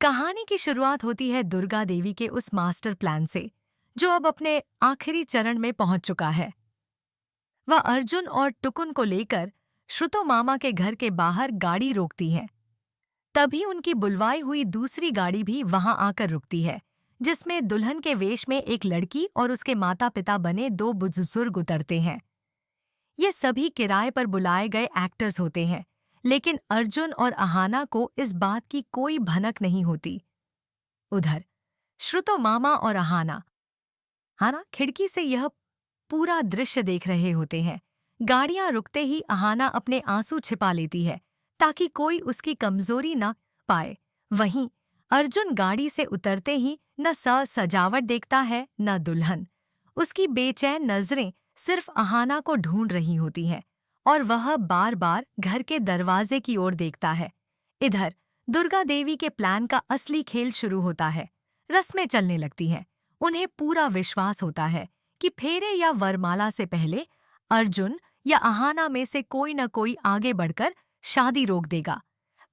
कहानी की शुरुआत होती है दुर्गा देवी के उस मास्टर प्लान से जो अब अपने आखिरी चरण में पहुंच चुका है। वह अर्जुन और टुकुन को लेकर श्रुतो मामा के घर के बाहर गाड़ी रोकती है। तभी उनकी बुलवाई हुई दूसरी गाड़ी भी वहां आकर रुकती है, जिसमें दुल्हन के वेश में एक लड़की और उसके माता पिता बने दो बुजुर्ग उतरते हैं। ये सभी किराए पर बुलाए गए एक्टर्स होते हैं, लेकिन अर्जुन और अहाना को इस बात की कोई भनक नहीं होती। उधर श्रुतो मामा और अहाना हाना खिड़की से यह पूरा दृश्य देख रहे होते हैं। गाड़ियां रुकते ही अहाना अपने आंसू छिपा लेती है ताकि कोई उसकी कमजोरी न पाए। वहीं अर्जुन गाड़ी से उतरते ही न सजावट देखता है न दुल्हन। उसकी बेचैन नजरें सिर्फ अहाना को ढूंढ रही होती हैं और वह बार बार घर के दरवाजे की ओर देखता है। इधर दुर्गा देवी के प्लान का असली खेल शुरू होता है। रस्में चलने लगती हैं। उन्हें पूरा विश्वास होता है कि फेरे या वरमाला से पहले अर्जुन या अहाना में से कोई न कोई आगे बढ़कर शादी रोक देगा।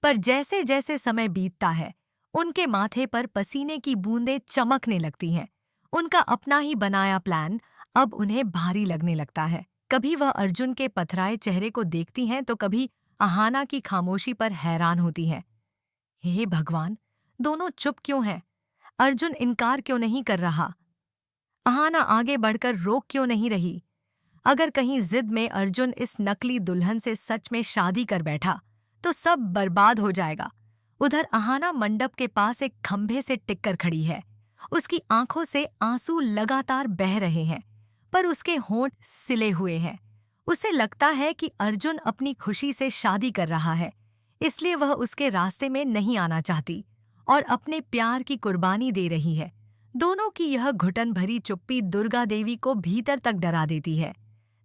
पर जैसे जैसे समय बीतता है, उनके माथे पर पसीने की बूंदें चमकने लगती हैं। उनका अपना ही बनाया प्लान अब उन्हें भारी लगने लगता है। कभी वह अर्जुन के पथराए चेहरे को देखती हैं तो कभी अहाना की खामोशी पर हैरान होती हैं। हे भगवान, दोनों चुप क्यों हैं? अर्जुन इनकार क्यों नहीं कर रहा? अहाना आगे बढ़कर रोक क्यों नहीं रही? अगर कहीं जिद में अर्जुन इस नकली दुल्हन से सच में शादी कर बैठा तो सब बर्बाद हो जाएगा। उधर अहाना मंडप के पास एक खंभे से टिककर खड़ी है। उसकी आंखों से आंसू लगातार बह रहे हैं, पर उसके होंठ सिले हुए हैं। उसे लगता है कि अर्जुन अपनी खुशी से शादी कर रहा है, इसलिए वह उसके रास्ते में नहीं आना चाहती और अपने प्यार की कुर्बानी दे रही है। दोनों की यह घुटन भरी चुप्पी दुर्गा देवी को भीतर तक डरा देती है।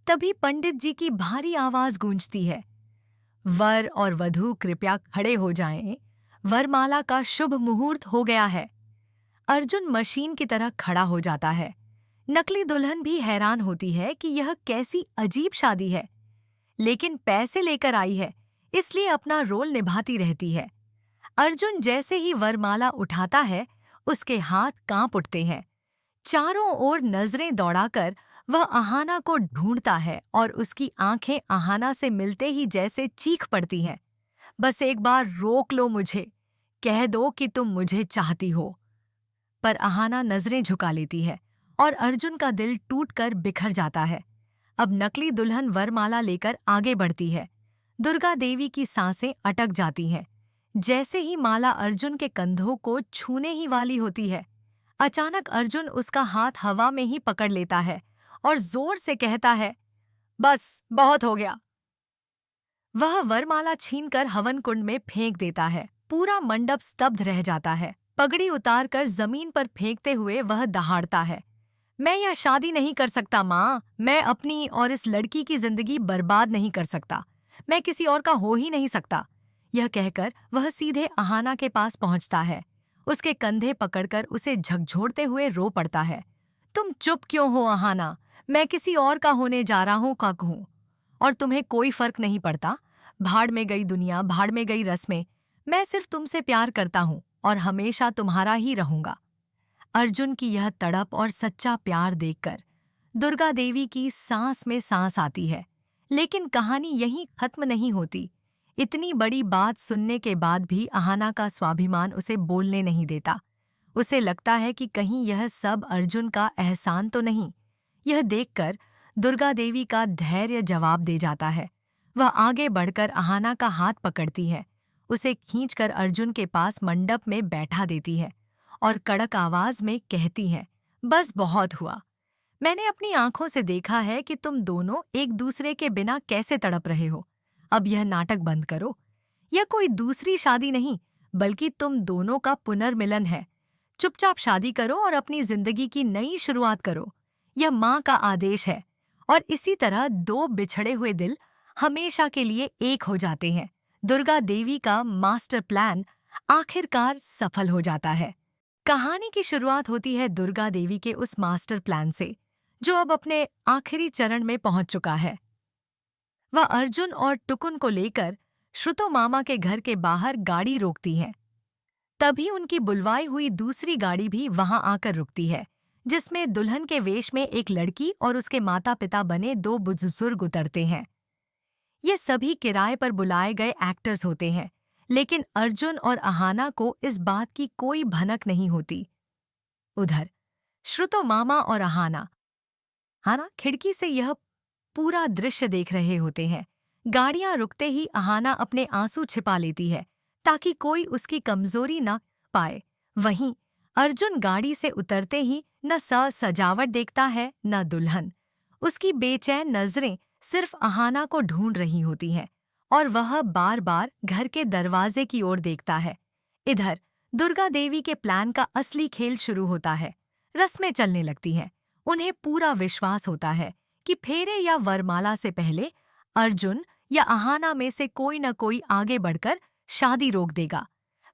तभी पंडित जी की भारी आवाज गूंजती है, वर और वधू कृपया खड़े हो जाएं, वरमाला का शुभ मुहूर्त हो गया है। अर्जुन मशीन की तरह खड़ा हो जाता है। नकली दुल्हन भी हैरान होती है कि यह कैसी अजीब शादी है, लेकिन पैसे लेकर आई है, इसलिए अपना रोल निभाती रहती है। अर्जुन जैसे ही वरमाला उठाता है, उसके हाथ कांप उठते हैं। चारों ओर नजरें दौड़ाकर वह अहाना को ढूंढता है और उसकी आंखें अहाना से मिलते ही जैसे चीख पड़ती हैं। बस एक बार रोक लो मुझे, कह दो कि तुम मुझे चाहती हो। पर अहाना नजरें झुका लेती है और अर्जुन का दिल टूटकर बिखर जाता है। अब नकली दुल्हन वरमाला लेकर आगे बढ़ती है। दुर्गा देवी की सांसें अटक जाती हैं। जैसे ही माला अर्जुन के कंधों को छूने ही वाली होती है, अचानक अर्जुन उसका हाथ हवा में ही पकड़ लेता है और जोर से कहता है, बस बहुत हो गया। वह वरमाला छीनकर हवन कुंड में फेंक देता है। पूरा मंडप स्तब्ध रह जाता है। पगड़ी उतारकर जमीन पर फेंकते हुए वह दहाड़ता है, मैं यह शादी नहीं कर सकता माँ। मैं अपनी और इस लड़की की जिंदगी बर्बाद नहीं कर सकता। मैं किसी और का हो ही नहीं सकता। यह कहकर वह सीधे अहाना के पास पहुंचता है। उसके कंधे पकड़कर उसे झकझोरते हुए रो पड़ता है, तुम चुप क्यों हो अहाना? मैं किसी और का होने जा रहा हूँ कक हूँ, और तुम्हें कोई फर्क नहीं पड़ता। भाड़ में गई दुनिया, भाड़ में गई रस्में। मैं सिर्फ तुमसे प्यार करता हूँ और हमेशा तुम्हारा ही रहूंगा। अर्जुन की यह तड़प और सच्चा प्यार देखकर दुर्गा देवी की सांस में सांस आती है। लेकिन कहानी यहीं खत्म नहीं होती। इतनी बड़ी बात सुनने के बाद भी अहाना का स्वाभिमान उसे बोलने नहीं देता। उसे लगता है कि कहीं यह सब अर्जुन का एहसान तो नहीं। यह देखकर दुर्गा देवी का धैर्य जवाब दे जाता है। वह आगे बढ़कर अहाना का हाथ पकड़ती है, उसे खींचकर अर्जुन के पास मंडप में बैठा देती है और कड़क आवाज में कहती है, बस बहुत हुआ। मैंने अपनी आंखों से देखा है कि तुम दोनों एक दूसरे के बिना कैसे तड़प रहे हो। अब यह नाटक बंद करो। यह कोई दूसरी शादी नहीं, बल्कि तुम दोनों का पुनर्मिलन है। चुपचाप शादी करो और अपनी जिंदगी की नई शुरुआत करो। यह माँ का आदेश है। और इसी तरह दो बिछड़े हुए दिल हमेशा के लिए एक हो जाते हैं। दुर्गा देवी का मास्टर प्लान आखिरकार सफल हो जाता है। कहानी की शुरुआत होती है दुर्गा देवी के उस मास्टर प्लान से जो अब अपने आखिरी चरण में पहुंच चुका है। वह अर्जुन और टुकुन को लेकर श्रुतो मामा के घर के बाहर गाड़ी रोकती है। तभी उनकी बुलवाई हुई दूसरी गाड़ी भी वहां आकर रुकती है, जिसमें दुल्हन के वेश में एक लड़की और उसके माता पिता बने दो बुजुर्ग उतरते हैं। ये सभी किराए पर बुलाए गए एक्टर्स होते हैं, लेकिन अर्जुन और अहाना को इस बात की कोई भनक नहीं होती। उधर श्रुतो मामा और अहाना हाना खिड़की से यह पूरा दृश्य देख रहे होते हैं। गाड़ियां रुकते ही अहाना अपने आंसू छिपा लेती है ताकि कोई उसकी कमजोरी न पाए। वहीं अर्जुन गाड़ी से उतरते ही न सजावट देखता है न दुल्हन। उसकी बेचैन नजरें सिर्फ अहाना को ढूंढ रही होती हैं और वह बार बार घर के दरवाजे की ओर देखता है। इधर दुर्गा देवी के प्लान का असली खेल शुरू होता है। रस्में चलने लगती हैं। उन्हें पूरा विश्वास होता है कि फेरे या वरमाला से पहले अर्जुन या अहाना में से कोई न कोई आगे बढ़कर शादी रोक देगा।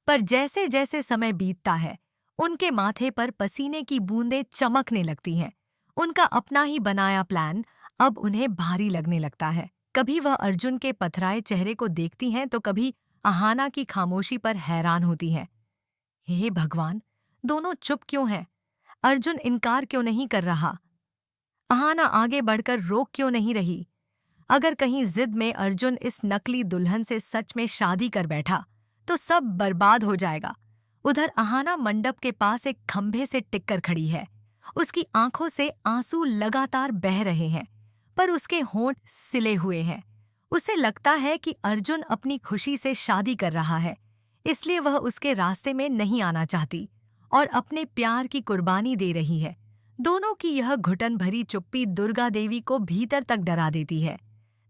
पर जैसे जैसे समय बीतता है, उनके माथे पर पसीने की बूंदें चमकने लगती हैं। उनका अपना ही बनाया प्लान अब उन्हें भारी लगने लगता है। कभी वह अर्जुन के पथराए चेहरे को देखती हैं तो कभी अहाना की खामोशी पर हैरान होती हैं। हे भगवान, दोनों चुप क्यों हैं? अर्जुन इनकार क्यों नहीं कर रहा? अहाना आगे बढ़कर रोक क्यों नहीं रही? अगर कहीं जिद में अर्जुन इस नकली दुल्हन से सच में शादी कर बैठा तो सब बर्बाद हो जाएगा। उधर अहाना मंडप के पास एक खंभे से टिककर खड़ी है। उसकी आंखों से आंसू लगातार बह रहे हैं, पर उसके होंठ सिले हुए हैं। उसे लगता है कि अर्जुन अपनी खुशी से शादी कर रहा है, इसलिए वह उसके रास्ते में नहीं आना चाहती और अपने प्यार की कुर्बानी दे रही है। दोनों की यह घुटन भरी चुप्पी दुर्गा देवी को भीतर तक डरा देती है।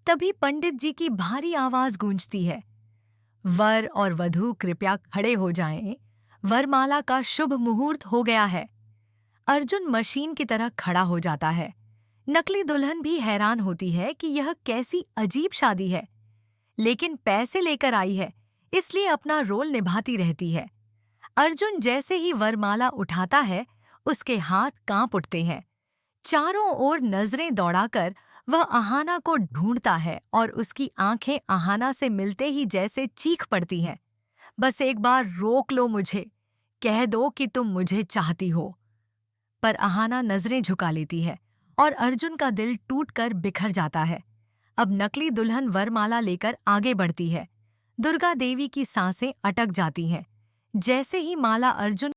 तभी पंडित जी की भारी आवाज गूंजती है, वर और वधू कृपया खड़े हो जाएं, वरमाला का शुभ मुहूर्त हो गया है। अर्जुन मशीन की तरह खड़ा हो जाता है। नकली दुल्हन भी हैरान होती है कि यह कैसी अजीब शादी है, लेकिन पैसे लेकर आई है, इसलिए अपना रोल निभाती रहती है। अर्जुन जैसे ही वरमाला उठाता है, उसके हाथ कांप उठते हैं। चारों ओर नजरें दौड़ाकर वह अहाना को ढूंढता है और उसकी आंखें अहाना से मिलते ही जैसे चीख पड़ती हैं। बस एक बार रोक लो मुझे, कह दो कि तुम मुझे चाहती हो। पर अहाना नजरें झुका लेती है और अर्जुन का दिल टूटकर बिखर जाता है। अब नकली दुल्हन वरमाला लेकर आगे बढ़ती है। दुर्गा देवी की सांसें अटक जाती हैं। जैसे ही माला अर्जुन